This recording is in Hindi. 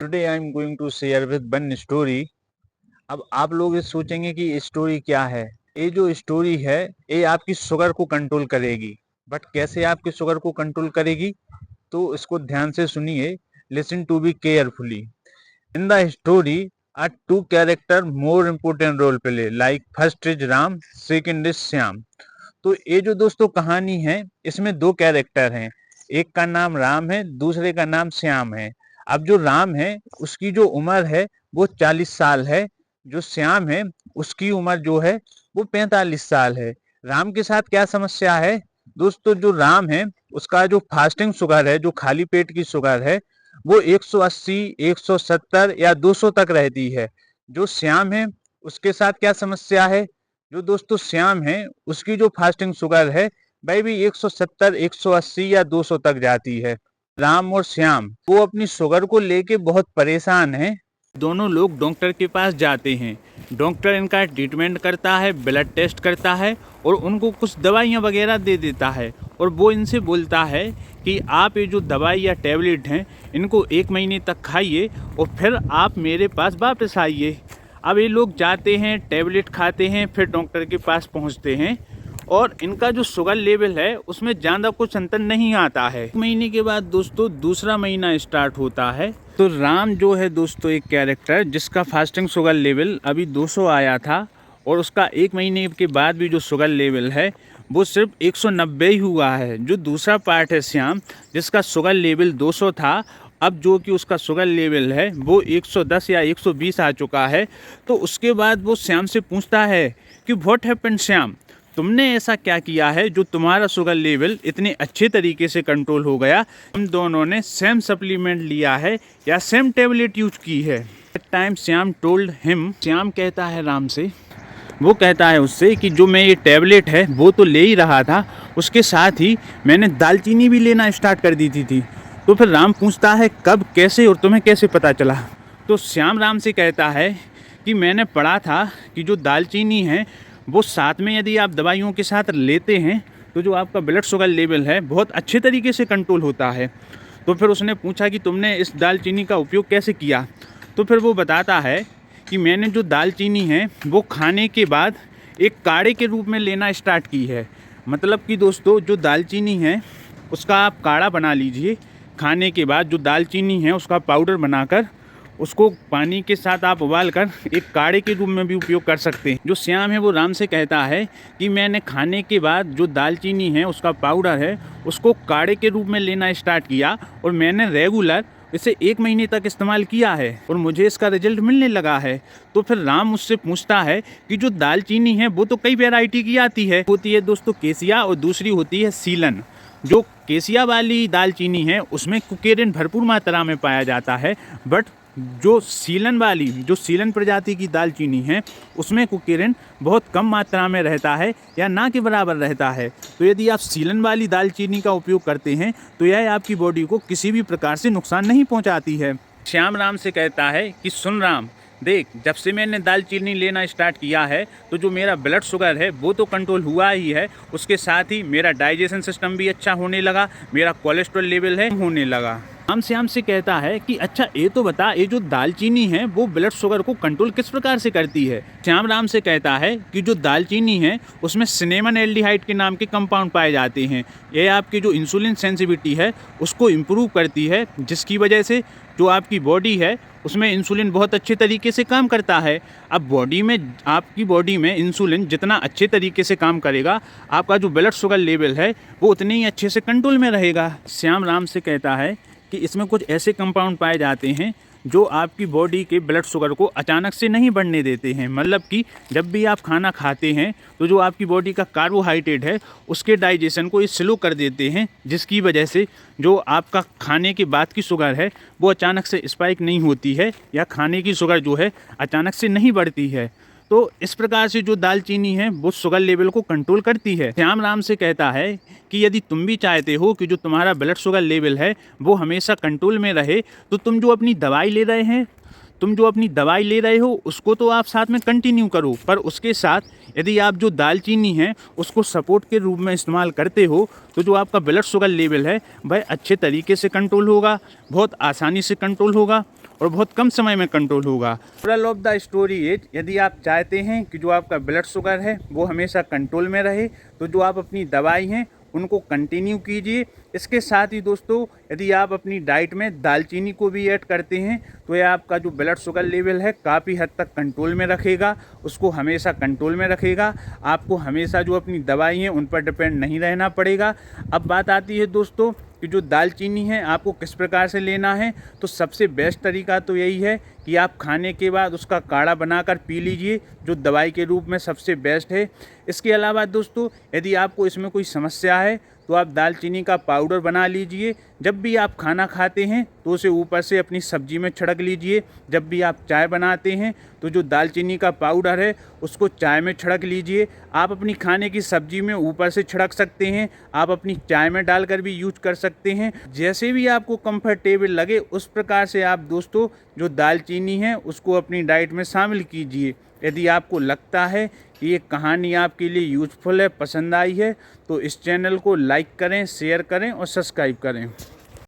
Today I am going to share with one story. अब आप लोग ये सोचेंगे कि स्टोरी क्या है। ये जो स्टोरी है ये आपकी शुगर को कंट्रोल करेगी। बट कैसे आपकी शुगर को कंट्रोल करेगी, तो इसको ध्यान से सुनिए। Listen to be carefully. In the story are two character more important role play, like first is Ram, second is Shyam. तो ये जो दोस्तों कहानी है, इसमें दो कैरेक्टर हैं। एक का नाम राम है, दूसरे का नाम श्याम है। अब जो राम है उसकी जो उम्र है वो 40 साल है। जो श्याम है उसकी उम्र जो है वो 45 साल है। राम के साथ क्या समस्या है दोस्तों? जो राम है उसका जो फास्टिंग शुगर है, जो खाली पेट की शुगर है, वो 180, 170 या 200 तक रहती है। जो श्याम है उसके साथ क्या समस्या है? जो दोस्तों श्याम है उसकी जो फास्टिंग शुगर है वह भी 170, 180 या 200 तक जाती है। राम और श्याम वो अपनी शुगर को लेके बहुत परेशान हैं। दोनों लोग डॉक्टर के पास जाते हैं। डॉक्टर इनका ट्रीटमेंट करता है, ब्लड टेस्ट करता है और उनको कुछ दवाइयाँ वगैरह दे देता है। और वो इनसे बोलता है कि आप ये जो दवाई या टैबलेट हैं इनको 1 महीने तक खाइए और फिर आप मेरे पास वापस आइए। अब ये लोग जाते हैं, टैबलेट खाते हैं, फिर डॉक्टर के पास पहुंचते हैं और इनका जो शुगर लेवल है उसमें ज़्यादा कुछ अंतर नहीं आता है। 1 महीने के बाद दोस्तों दूसरा महीना स्टार्ट होता है। तो राम जो है दोस्तों एक कैरेक्टर जिसका फास्टिंग शुगर लेवल अभी 200 आया था और उसका 1 महीने के बाद भी जो शुगर लेवल है वो सिर्फ 190 ही हुआ है। जो दूसरा पार्ट है श्याम, जिसका शुगर लेवल 200 था, अब जो कि उसका शुगर लेवल है वो 110 या 120 आ चुका है। तो उसके बाद वो श्याम से पूछता है कि व्हाट हैपेंड श्याम, तुमने ऐसा क्या किया है जो तुम्हारा शुगर लेवल इतने अच्छे तरीके से कंट्रोल हो गया? हम दोनों ने सेम सप्लीमेंट लिया है या सेम टेबलेट यूज की है। Time Shyam told him, Shyam कहता है राम से, वो कहता है उससे कि जो मैं ये टैबलेट है वो तो ले ही रहा था, उसके साथ ही मैंने दालचीनी भी लेना स्टार्ट कर दी थी। तो फिर राम पूछता है कब, कैसे और तुम्हें कैसे पता चला? तो श्याम राम से कहता है कि मैंने पढ़ा था कि जो दालचीनी है वो साथ में यदि आप दवाइयों के साथ लेते हैं तो जो आपका ब्लड शुगर लेवल है बहुत अच्छे तरीके से कंट्रोल होता है। तो फिर उसने पूछा कि तुमने इस दालचीनी का उपयोग कैसे किया? तो फिर वो बताता है कि मैंने जो दालचीनी है वो खाने के बाद एक काढ़े के रूप में लेना स्टार्ट की है। मतलब कि दोस्तों जो दालचीनी है उसका आप काढ़ा बना लीजिए। खाने के बाद जो दालचीनी है उसका पाउडर बनाकर उसको पानी के साथ आप उबाल कर एक काढ़े के रूप में भी उपयोग कर सकते हैं। जो श्याम है वो राम से कहता है कि मैंने खाने के बाद जो दालचीनी है उसका पाउडर है उसको काढ़े के रूप में लेना स्टार्ट किया और मैंने रेगुलर इसे 1 महीने तक इस्तेमाल किया है और मुझे इसका रिजल्ट मिलने लगा है। तो फिर राम उससे पूछता है कि जो दालचीनी है वो तो कई वैरायटी की आती है। होती है दोस्तों केसिया और दूसरी होती है सीलन। जो केसिया वाली दालचीनी है उसमें कुकेरिन भरपूर मात्रा में पाया जाता है, बट जो सीलन प्रजाति की दालचीनी है उसमें कुकेरिन बहुत कम मात्रा में रहता है या ना के बराबर रहता है। तो यदि आप सीलन वाली दालचीनी का उपयोग करते हैं तो यह आपकी बॉडी को किसी भी प्रकार से नुकसान नहीं पहुंचाती है। श्याम राम से कहता है कि सुन राम, देख, जब से मैंने दालचीनी लेना स्टार्ट किया है तो जो मेरा ब्लड शुगर है वो तो कंट्रोल हुआ ही है, उसके साथ ही मेरा डाइजेशन सिस्टम भी अच्छा होने लगा, मेरा कोलेस्ट्रॉल लेवल है होने लगा। राम श्याम से कहता है कि अच्छा ये तो बता, ये जो दालचीनी है वो ब्लड शुगर को कंट्रोल किस प्रकार से करती है? श्याम राम से कहता है कि जो दालचीनी है उसमें सिनेमन एल्डिहाइड के नाम के कंपाउंड पाए जाते हैं। यह आपकी जो इंसुलिन सेंसिटिविटी है उसको इम्प्रूव करती है, जिसकी वजह से जो आपकी बॉडी है उसमें इंसुलिन बहुत अच्छे तरीके से काम करता है। अब आपकी बॉडी में इंसुलिन जितना अच्छे तरीके से काम करेगा, आपका जो ब्लड शुगर लेवल है वो उतने ही अच्छे से कंट्रोल में रहेगा। श्याम राम से कहता है कि इसमें कुछ ऐसे कंपाउंड पाए जाते हैं जो आपकी बॉडी के ब्लड शुगर को अचानक से नहीं बढ़ने देते हैं। मतलब कि जब भी आप खाना खाते हैं तो जो आपकी बॉडी का कार्बोहाइड्रेट है उसके डाइजेशन को स्लो कर देते हैं, जिसकी वजह से जो आपका खाने के बाद की शुगर है वो अचानक से स्पाइक नहीं होती है या खाने की शुगर जो है अचानक से नहीं बढ़ती है। तो इस प्रकार से जो दालचीनी है वो शुगर लेवल को कंट्रोल करती है। श्याम राम से कहता है कि यदि तुम भी चाहते हो कि जो तुम्हारा ब्लड शुगर लेवल है वो हमेशा कंट्रोल में रहे, तो तुम जो अपनी दवाई ले रहे हो उसको तो आप साथ में कंटिन्यू करो, पर उसके साथ यदि आप जो दालचीनी है उसको सपोर्ट के रूप में इस्तेमाल करते हो तो जो आपका ब्लड शुगर लेवल है वह अच्छे तरीके से कंट्रोल होगा, बहुत आसानी से कंट्रोल होगा और बहुत कम समय में कंट्रोल होगा। Moral of the story is, यदि आप चाहते हैं कि जो आपका ब्लड शुगर है वो हमेशा कंट्रोल में रहे, तो जो आप अपनी दवाई हैं उनको कंटिन्यू कीजिए। इसके साथ ही दोस्तों, यदि आप अपनी डाइट में दालचीनी को भी ऐड करते हैं तो यह आपका जो ब्लड शुगर लेवल है काफ़ी हद तक कंट्रोल में रखेगा, उसको हमेशा कंट्रोल में रखेगा। आपको हमेशा जो अपनी दवाई हैं उन पर डिपेंड नहीं रहना पड़ेगा। अब बात आती है दोस्तों कि जो दालचीनी है आपको किस प्रकार से लेना है, तो सबसे बेस्ट तरीका तो यही है कि आप खाने के बाद उसका काढ़ा बनाकर पी लीजिए, जो दवाई के रूप में सबसे बेस्ट है। इसके अलावा दोस्तों, यदि आपको इसमें कोई समस्या है तो आप दालचीनी का पाउडर बना लीजिए। जब भी आप खाना खाते हैं तो उसे ऊपर से अपनी सब्जी में छिड़क लीजिए। जब भी आप चाय बनाते हैं तो जो दालचीनी का पाउडर है उसको चाय में छिड़क लीजिए। आप अपनी खाने की सब्जी में ऊपर से छिड़क सकते हैं, आप अपनी चाय में डालकर भी यूज कर सकते हैं। जैसे भी आपको कंफर्टेबल लगे उस प्रकार से आप दोस्तों जो दालचीनी है उसको अपनी डाइट में शामिल कीजिए। यदि आपको लगता है कि ये कहानी आपके लिए यूज़फुल है, पसंद आई है, तो इस चैनल को लाइक करें, शेयर करें और सब्सक्राइब करें।